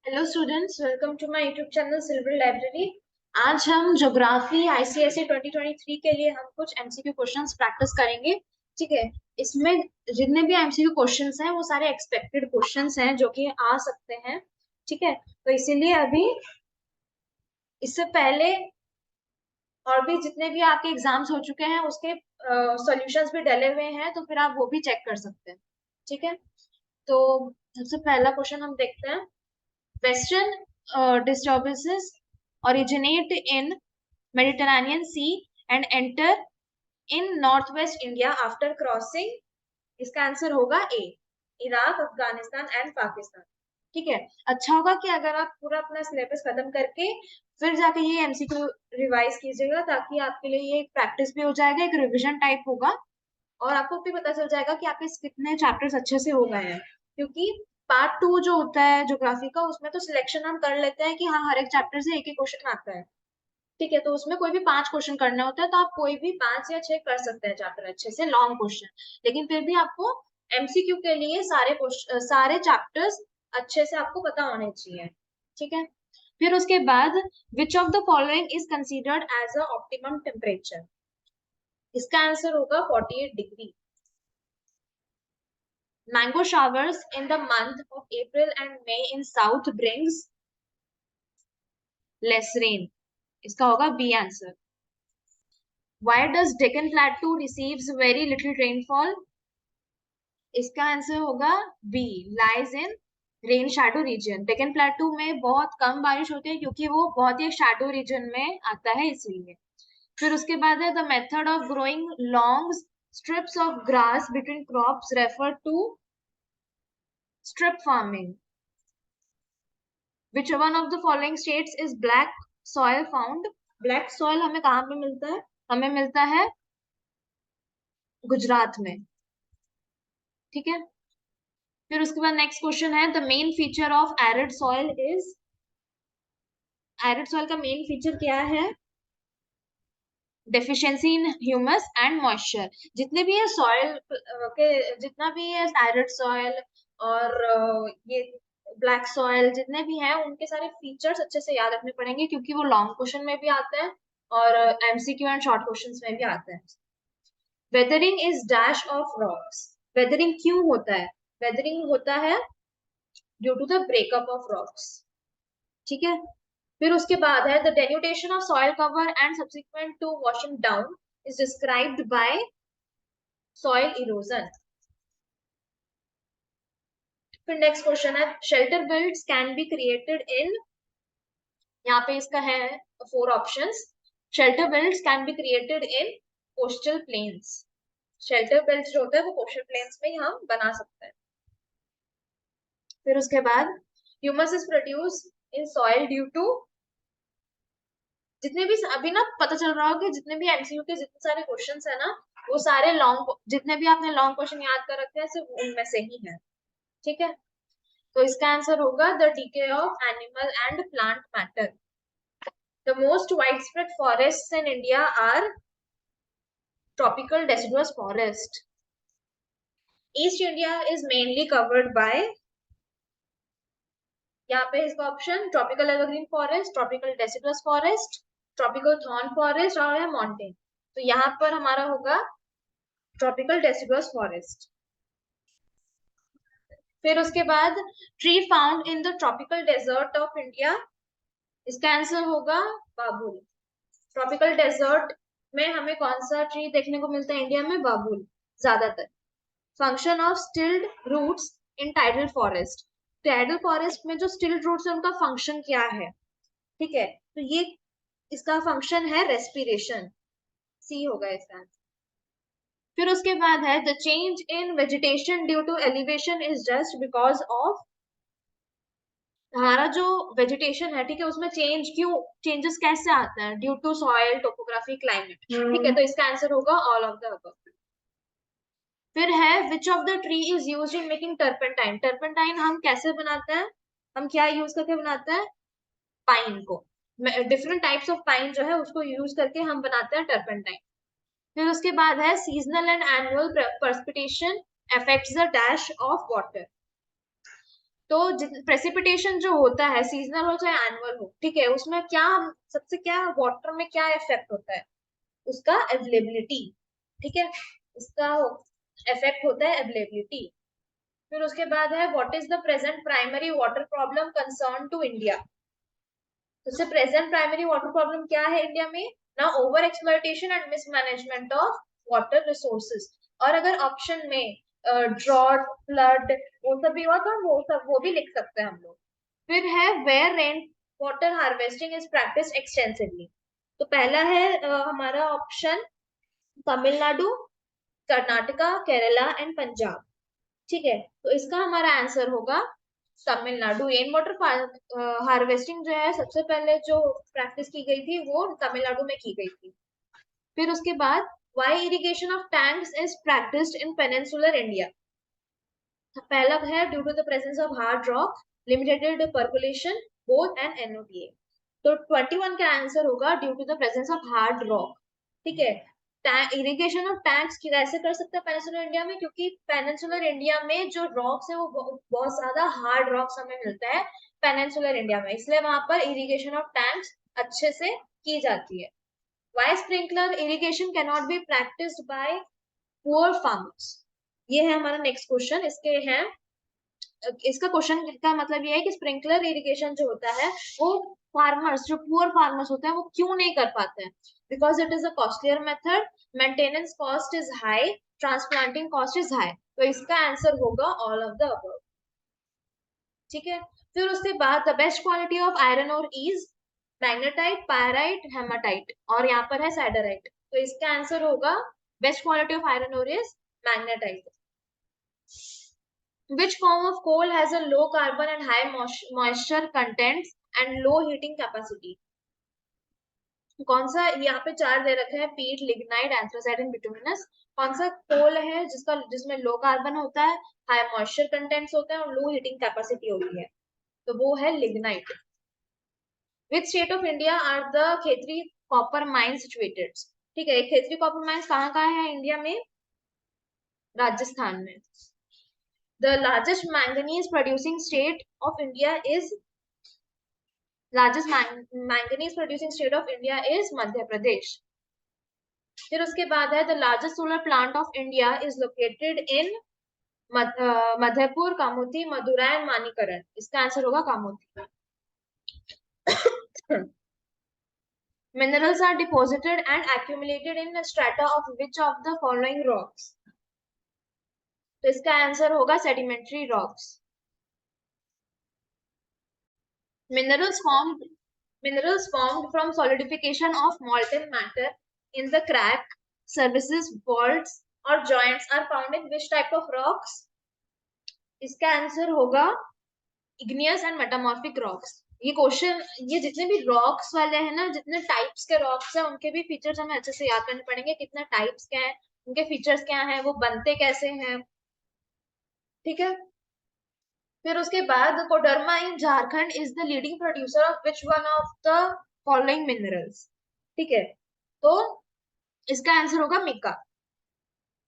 Hello students, welcome to my YouTube channel silver library. आज हम geography ICSE 2023 के लिए हम कुछ एमसीक्यू क्वेश्चंस प्रैक्टिस करेंगे। ठीक है। इसमें जितने भी एमसीक्यू क्वेश्चंस हैं वो सारे एक्सपेक्टेड क्वेश्चंस हैं जो कि आ सकते हैं। ठीक है, तो इसीलिए अभी इससे पहले और भी जितने भी आपके एग्जाम्स हो चुके हैं उसके सॉल्यूशंस भी डले हुए हैं, तो फिर आप वो भी चेक कर सकते हैं। ठीक है, तो सबसे पहला क्वेश्चन हम देखते हैं। Western disturbances originate in Mediterranean Sea and enter in northwest India after crossing। इसका आंसर होगा ए, इराक, अफगानिस्तान एंड पाकिस्तान। ठीक है, अच्छा होगा कि अगर आप पूरा अपना सिलेबस खत्म करके फिर जाके ये एमसीक्यू रिवाइज कीजिएगा, ताकि आपके लिए ये एक प्रैक्टिस भी हो जाएगा, एक रिविजन टाइप होगा, और आपको भी पता चल जाएगा कि आपके कितने चैप्टर्स अच्छे से हो गए हैं। क्योंकि पार्ट टू जो होता है ज्योग्राफी का, उसमें तो सिलेक्शन हम कर लेते हैं कि हाँ हर एक चैप्टर से एक एक क्वेश्चन आता है। ठीक है, तो उसमें कोई भी 5 क्वेश्चन करना होता है, तो आप कोई भी 5 या 6 कर सकते हैं चैप्टर अच्छे से, लॉन्ग क्वेश्चन। लेकिन फिर भी आपको एमसीक्यू के लिए सारे चैप्टर्स अच्छे से आपको पता होने चाहिए। ठीक है, फिर उसके बाद which of the following is considered as a optimum temperature. इसका आंसर होगा 48 degree. Mango showers in the month of April and May in South brings less rain. इसका होगा B answer. Why does Deccan Plateau receives very little rainfall? इसका answer होगा B, lies in rain shadow region। Deccan plateau में बहुत कम बारिश होती है क्योंकि वो बहुत ही शैडो रीजन में आता है, इसीलिए। फिर उसके बाद है the method of growing long strips of grass between crops refer to strip farming। Which one of the following states is black soil found? Black soil हमें कहाँ पे मिलता है? हमें मिलता है गुजरात में। ठीक है, फिर उसके बाद नेक्स्ट क्वेश्चन है the main feature of arid soil is. Arid soil का मेन फीचर क्या है? Deficiency in humus and moisture. जितने भी है सॉइल के, जितना भी है एरिड सॉइल और ये ब्लैक सॉइल, जितने भी हैं उनके सारे फीचर्स अच्छे से याद रखने पड़ेंगे, क्योंकि वो लॉन्ग क्वेश्चन में भी आते हैं और एमसीक्यू एंड शॉर्ट क्वेश्चंस में भी आते हैं। Weathering is dash of rocks. Weathering क्यों होता है? वेदरिंग होता है due to the breakup of rocks. ठीक है, फिर उसके बाद है the denudation of soil cover and subsequent to washing down is described by soil erosion. फिर नेक्स्ट क्वेश्चन है shelter belts can be created in. यहाँ पे इसका है 4 options. Shelter belts can be created in coastal plains. Shelter belt जो होता है वो कोस्टल प्लेन्स में ही हम बना सकते हैं। फिर उसके बाद humus is produce in soil due to. जितने भी अभी ना पता चल रहा हो कि जितने भी एमसीयू के जितने सारे क्वेश्चंस है ना, वो सारे लॉन्ग, जितने भी आपने लॉन्ग क्वेश्चन याद कर रखे हैं सिर्फ उनमें से ही है। ठीक है, तो इसका आंसर होगा the decay of animal and plant matter. The most wide spread forest in India are tropical deciduous forest. East India is mainly covered by. यहाँ पे इसका option tropical evergreen forest, tropical deciduous forest, tropical thorn forest और है mountain. तो यहाँ पर हमारा होगा ट्रॉपिकल डेसिडुअस फॉरेस्ट। फिर उसके बाद tree found in the tropical desert of India. इसका आंसर होगा बाबुल। ट्रॉपिकल डेजर्ट में हमें कौन सा ट्री देखने को मिलता है इंडिया में? बाबुल ज्यादातर। Function of stilt roots in tidal forest. Tidal forest में जो स्टिल्ड रूट्स है उनका फंक्शन क्या है? ठीक है, तो ये इसका फंक्शन है रेस्पिरेशन। सी होगा इसका आंसर। फिर उसके बाद है the change in vegetation due to elevation is just because of. हमारा जो वेजिटेशन है, ठीक है, उसमें चेंज क्यों, चेंजेस कैसे आता है? Due to soil, topography, climate. ठीक है, तो इसका आंसर होगा ऑल ऑफ द अबव। फिर है विच of the tree is used in making turpentine. Turpentine हम कैसे बनाते हैं? हम क्या यूज करके बनाते हैं? पाइन को, डिफरेंट टाइप्स ऑफ पाइन जो है उसको यूज करके हम बनाते हैं टर्पेंटाइन। फिर उसके बाद है seasonal and annual precipitation affects the dash of water. तो प्रेसिपिटेशन जो होता है सीजनल हो चाहे एनुअल हो, ठीक है, उसमें क्या सबसे क्या वाटर में क्या इफेक्ट होता है, उसका अवेलेबिलिटी, ठीक है, इसका इफेक्ट होता है अवेलेबिलिटी। फिर उसके बाद है what is the present primary water problem concern to India. तो प्रेजेंट प्राइमरी वाटर प्रॉब्लम क्या है इंडिया में ना, over exploitation and mismanagement of water resources. और अगर ऑप्शन में ड्रॉट फ्लड वो सब भी हुआ तो वो भी लिख सकते हैं हम लोग। फिर है where rain water harvesting is practice extensively. तो पहला है हमारा ऑप्शन तमिलनाडु, कर्नाटका, केरला एंड पंजाब, ठीक है। तो इसका हमारा आंसर होगा तमिलनाडु। रेन वाटर हार्वेस्टिंग जो है सबसे पहले जो प्रैक्टिस की गई थी वो तमिलनाडु में की गई थी। फिर उसके बाद why irrigation of tanks is practised in peninsular India. पहला है due to the presence of hard rock, limited percolation, both and NOTA. तो 21 का आंसर होगा due to the presence of hard rock, ठीक है। इरिगेशन ऑफ टैंक्स कैसे कर सकते हैं पेनिनसुलर इंडिया में, क्योंकि पेनिनसुलर इंडिया में जो रॉक्स है वो बहुत ज्यादा हार्ड रॉक्स हमें मिलता है पेनिनसुलर इंडिया में, इसलिए वहां पर इरिगेशन ऑफ टैंक्स अच्छे से की जाती है। Why sprinkler irrigation can not be practised by poor farmers. ये है हमारा नेक्स्ट क्वेश्चन। इसका क्वेश्चन का मतलब ये है कि स्प्रिंकलर इरिगेशन जो होता है वो फार्मर्स जो पुअर फार्मर्स होते हैं वो क्यों नहीं कर पाते हैं, because it is a costlier method, maintenance cost is high, transplanting cost is high. तो इसका आंसर होगा ऑल ऑफ द अबव, ठीक है। फिर उसके बाद the best quality of iron और इज मैग्नेटाइट, पायराइट, हेमाटाइट, और यहाँ पर है सैडराइट। तो इसका आंसर होगा बेस्ट क्वालिटी ऑफ आयरन और is magnetite. Which form of coal has a low carbon and high moisture contents and low heating capacity? कौन सा, यहाँ पे चार दे रखे हैं, पीट, लिग्नाइट, एंथ्रासाइट एंड बिटुमिनस। कौन सा कोल है जिसमें लो कार्बन होता है, हाई मॉइस्चर कंटेंट्स होते हैं और लो हीटिंग कैपेसिटी होती है, तो वो है lignite. Which state of India are the Khetri copper mine situated. ठीक है, खेतरी कॉपर माइंस कहाँ कहाँ है इंडिया में, राजस्थान में। The largest manganese producing state of India is manganese producing state of India is Madhya Pradesh. फिर उसके बाद है the largest solar plant of India is located in Madhupur, Kamoti, Madurai and Manikaran. इसका आंसर होगा कामोती। Minerals are deposited and accumulated in a strata of which of the following rocks? तो इसका answer होगा sedimentary rocks. Minerals formed from solidification of molten matter in the crack, surfaces, faults or joints are found in which type of rocks? इसका answer होगा igneous and metamorphic rocks. ये question, ये जितने भी rocks वाले हैं ना, जितने टाइप्स के रॉक्स हैं उनके भी फीचर्स हमें अच्छे से याद करने पड़ेंगे, कितने टाइप्स क्या है, उनके फीचर्स क्या हैं, वो बनते कैसे हैं, ठीक है। फिर उसके बाद Koderma in Jharkhand is the leading producer of which one of the following minerals, ठीक है। तो इसका आंसर होगा mica.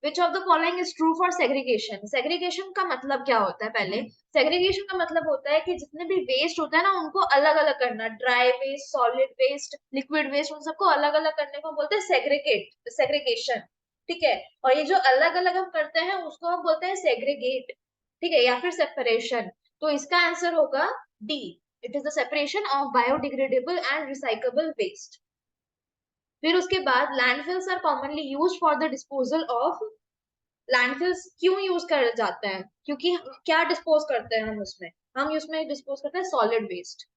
Which of the following is true for segregation. Segregation का मतलब क्या होता है, पहले सेग्रीगेशन का मतलब होता है कि जितने भी वेस्ट होता है ना उनको अलग अलग करना, dry waste, solid waste, liquid waste, उन सबको अलग अलग करने को बोलते हैं सेग्रीगेशन, ठीक है। और ये जो अलग अलग हम करते हैं उसको हम बोलते हैं सेग्रीगेट, ठीक है, या फिर सेपरेशन। तो इसका आंसर होगा D, it is the separation of biodegradable and recyclable waste. फिर उसके बाद landfills are commonly used for the disposal of. Landfills क्यों यूज कर जाते हैं, क्योंकि क्या डिस्पोज करते हैं हम उसमें डिस्पोज करते हैं सॉलिड वेस्ट,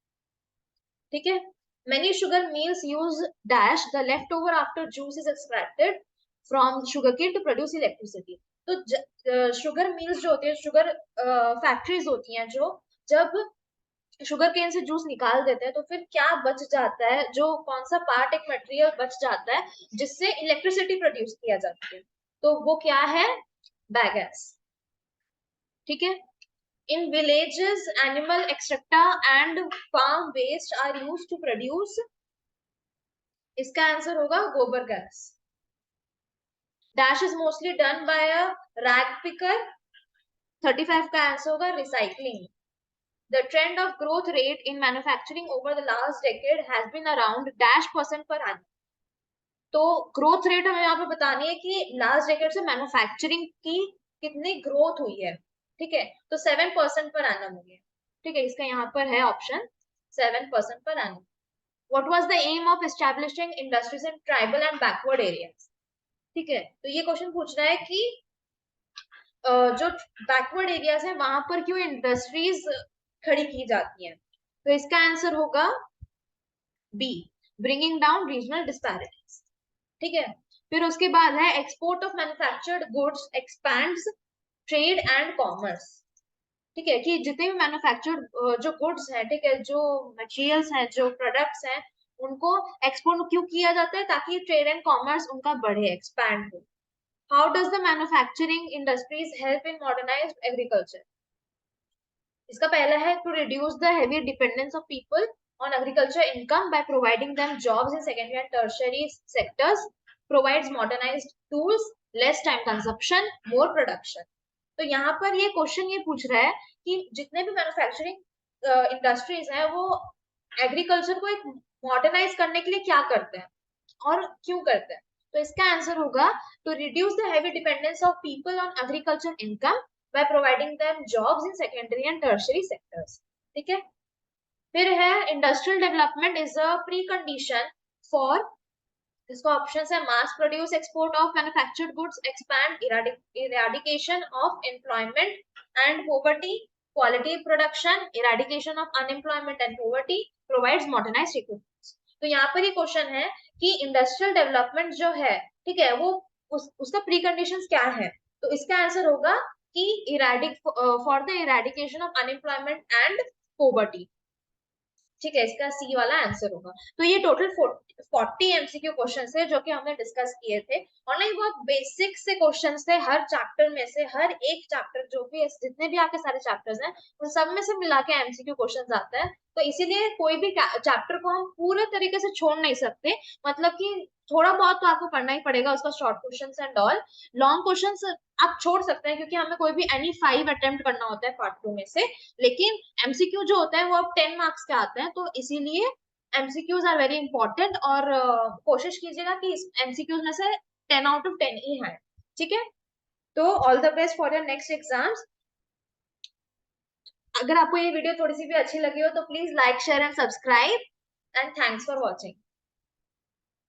ठीक है। Many sugar mills use dash the left over after juice is extracted from sugar cane to produce electricity. तो शुगर मिल्स जो होती है, शुगर फैक्ट्रीज होती हैं, जो जब शुगर केन से जूस निकाल देते हैं तो फिर क्या बच जाता है, जो कौन सा पार्ट, एक मटेरियल बच जाता है जिससे इलेक्ट्रिसिटी प्रोड्यूस किया जाता है, तो वो क्या है, बैगस, ठीक है। In villages animal excreta and farm waste are used to produce. इसका आंसर होगा gobar gas. Dash is mostly done by a rag picker. 35 का आंसर होगा recycling. the trend of growth rate in manufacturing over the last decade has been around -% per annum. तो growth rate हमें यहाँ पे बतानी है कि लास्ट डेकेड से मैन्युफैक्चरिंग की कितनी ग्रोथ हुई है, ठीक है, तो 7% पर एनम हुई है, ठीक है, इसका यहाँ पर है ऑप्शन 7% पर annum. What was the aim of establishing industries in tribal and backward areas, ठीक है, तो ये क्वेश्चन पूछ रहा है कि जो बैकवर्ड एरियाज है वहां पर क्यों इंडस्ट्रीज खड़ी की जाती हैं, तो इसका आंसर होगा B, bringing down regional disparities, ठीक है। फिर उसके बाद है export of manufactured goods expands trade and commerce, ठीक है, कि जितने भी मैन्युफैक्चर्ड जो गुड्स हैं, ठीक है, जो मटेरियल्स हैं, जो प्रोडक्ट्स हैं, उनको एक्सपोर्ट क्यों किया जाता है, ताकि ट्रेड एंड कॉमर्स उनका बढ़े, एक्सपैंड हो। How does the manufacturing industries help in modernised agriculture, इसका पहला है to reduce the heavy dependence of people on agriculture income by providing them jobs in secondary and tertiary sectors, provides modernized tools, less time consumption, more production। तो यहाँ पर ये question ये पूछ रहा है कि जितने भी मैन्युफैक्चरिंग इंडस्ट्रीज हैं वो एग्रीकल्चर को एक मॉडर्नाइज करने के लिए क्या करते हैं और क्यों करते हैं, तो इसका आंसर होगा to reduce the heavy dependence of people on agriculture income by providing them jobs in secondary and tertiary sectors, ठीक है। फिर है industrial development is a precondition for, इसका ऑप्शन है mass produce export of manufactured goods expand eradication of employment and poverty, quality production, eradication of unemployment and poverty, provides modernised equipments. तो यहाँ पर ये क्वेश्चन है कि industrial development जो है, ठीक है, वो उसका प्री कंडीशंस क्या है, तो इसका आंसर होगा कि for the eradication of unemployment and poverty, ठीक है, इसका सी वाला आंसर होगा। तो ये टोटल 40 एमसीक्यू क्वेश्चन थे जो कि हमने डिस्कस किए थे, और ना ये बहुत बेसिक से क्वेश्चन थे, हर चैप्टर में से, हर एक चैप्टर जो भी जितने भी आपके सारे चैप्टर्स हैं उन सब में से मिला के एमसीक्यू क्वेश्चन आते हैं, तो इसीलिए कोई भी चैप्टर को हम पूरे तरीके से छोड़ नहीं सकते, मतलब कि थोड़ा बहुत तो आपको पढ़ना ही पड़ेगा उसका, short questions and all, long questions आप छोड़ सकते हैं क्योंकि हमें कोई भी एनी 5 अटेम्प्ट करना होता है पार्ट 2 में से, लेकिन एमसीक्यू जो होता है वो अब 10 मार्क्स के आते हैं, तो इसीलिए एमसीक्यूज आर वेरी इंपॉर्टेंट, और कोशिश कीजिएगा कि इस एमसीक्यूज में से 10 आउट ऑफ 10 ही है, ठीक है। तो all the best for your next exams. अगर आपको ये वीडियो थोड़ी सी भी अच्छी लगी हो तो please like share and subscribe, and thanks for watching.